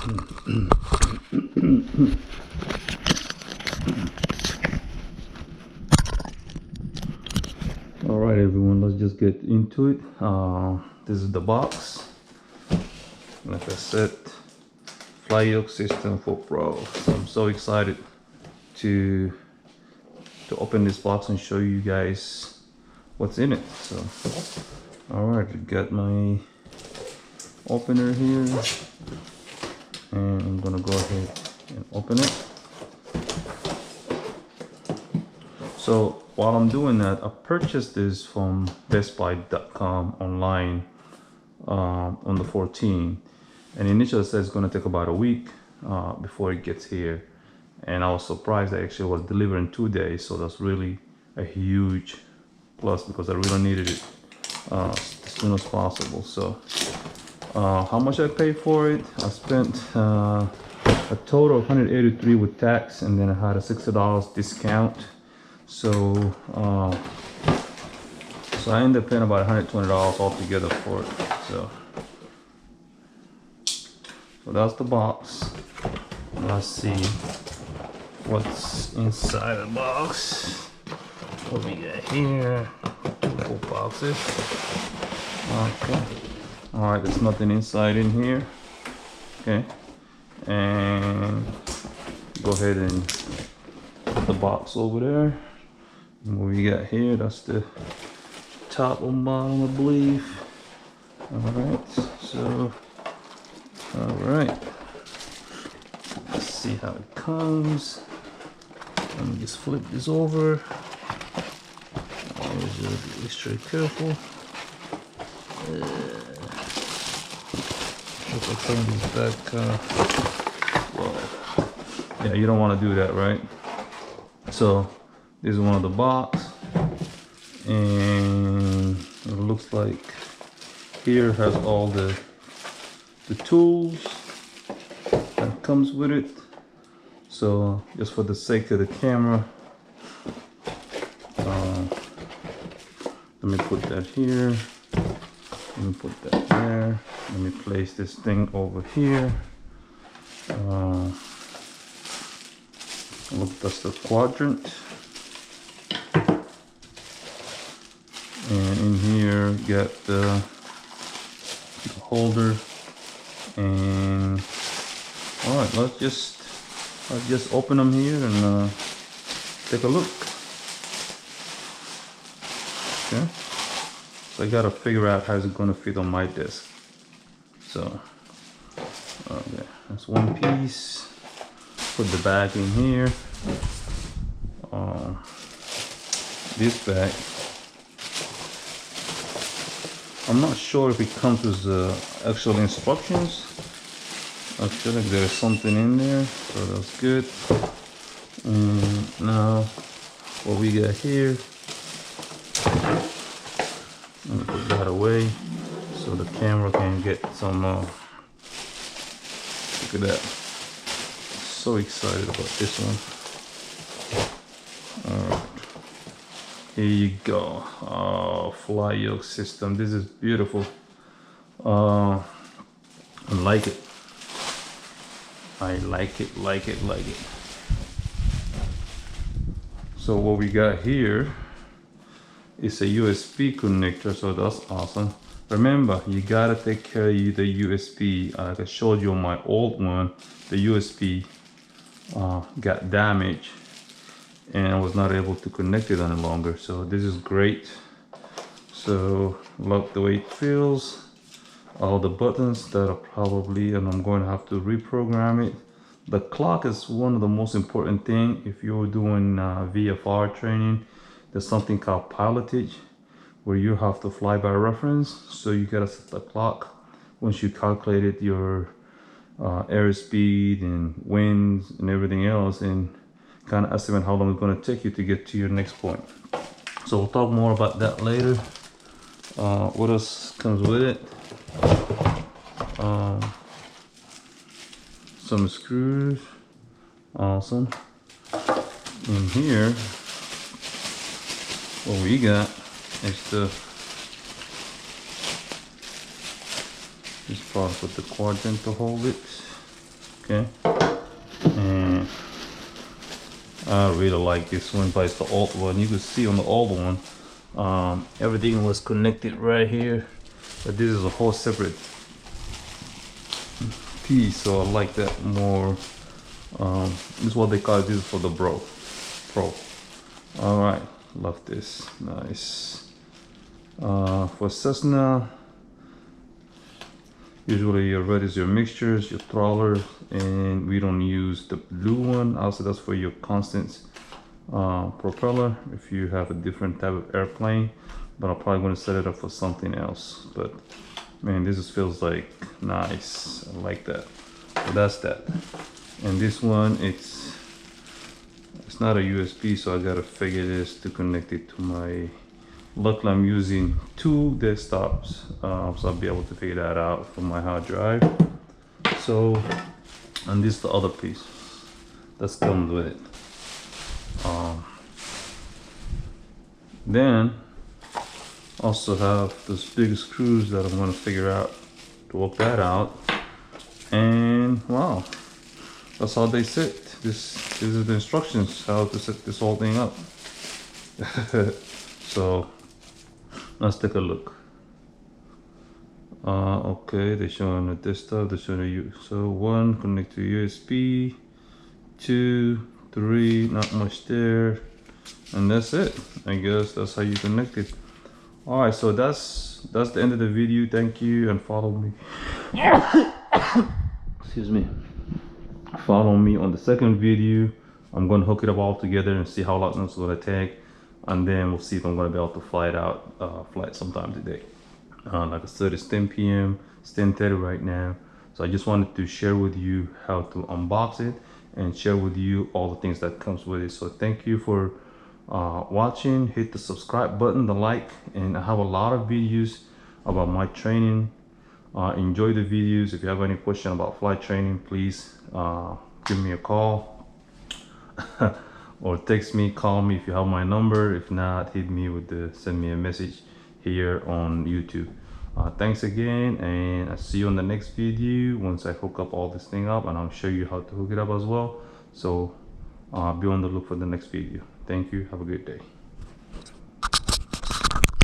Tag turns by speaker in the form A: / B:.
A: All right, everyone, let's just get into it. This is the box. Like I said, Flight Yoke system for Pro. So I'm so excited to open this box and show you guys what's in it. So, all right, I got my opener here, and I'm gonna go ahead and open it. So while I'm doing that, I purchased this from bestbuy.com online on the 14th, and initially it says it's going to take about a week before it gets here, and I was surprised that actually was delivered in 2 days. So that's really a huge plus because I really needed it as soon as possible. So how much I paid for it? I spent a total of $183 with tax, and then I had a $60 discount. So I ended up paying about $120 altogether for it. So that's the box. Let's see what's inside the box. What we got here? Couple boxes. Okay. All right. There's nothing inside in here. Okay. And go ahead and put the box over there. And what we got here, that's the top and bottom, I believe. All right, so, all right. Let's see how it comes. Let me just flip this over. Always be extra careful. If I turn this back, well, yeah, you don't want to do that, right? So this is one of the box, and it looks like here has all the tools that comes with it. So just for the sake of the camera, let me put that here. Let me put that there. Let me place this thing over here. Look, that's the quadrant. And in here, got the holder. And all right, let's just open them here and take a look. Okay. So I gotta figure out how it's gonna fit on my desk. So, okay, that's one piece. Put the bag in here. This bag, I'm not sure if it comes with actual instructions. I feel like there is something in there, so that's good. And now what we got here, let me put that away so the camera can get some, look at that. So excited about this one. All right, here you go. Oh, Flight Yoke system. This is beautiful. I like it. I like it. So what we got here is a USB connector, so that's awesome. Remember, you gotta take care of the USB. Like I showed you on my old one, the USB got damaged and I was not able to connect it any longer. So this is great. So love the way it feels. All the buttons that are probably, and I'm going to have to reprogram it. The clock is one of the most important thing. If you're doing VFR training, there's something called pilotage, where you have to fly by reference. So you gotta set the clock once you calculated your airspeed and winds and everything else, and kind of estimate how long it's going to take you to get to your next point. So we'll talk more about that later. What else comes with it? Some screws. Awesome. In here, what we got is this part with the quadrant to hold it. Okay, and I really like this one, but it's the old one. You can see on the old one, everything was connected right here, but this is a whole separate piece, so I like that more. This is what they call it. This is for the Pro. All right, love this. Nice. For Cessna, usually your red is your mixtures, your trawler, and we don't use the blue one. Also, that's for your constant propeller if you have a different type of airplane, but I'm probably going to set it up for something else. But man, this just feels like nice. I like that. So that's that. And this one, it's not a USB, so I gotta figure this to connect it to my. Luckily, I'm using 2 desktops, so I'll be able to figure that out from my hard drive. So, and this is the other piece that comes with it. Then also have those big screws that I'm gonna figure out to work that out. And wow, that's how they sit. These are the instructions how to set this whole thing up. So let's take a look. Okay, they're showing the desktop, they're showing you. So 1, connect to USB, 2, 3, not much there, and that's it. I guess that's how you connect it. All right, so that's the end of the video. Thank you, and follow me. Excuse me. Follow me on the second video. I'm gonna hook it up all together and see how long it's gonna take, and then we'll see if I'm gonna be able to fly it out, flight sometime today. Like I said, it's 10 p.m. It's 10:30 right now, so I just wanted to share with you how to unbox it and share with you all the things that comes with it. So thank you for watching. Hit the subscribe button, the like, and I have a lot of videos about my training. Enjoy the videos. If you have any question about flight training, please give me a call or text me, call me if you have my number. If not, hit me with send me a message here on YouTube. Thanks again, and I'll see you on the next video once I hook up all this thing up, and I'll show you how to hook it up as well. So be on the look for the next video. Thank you. Have a good day.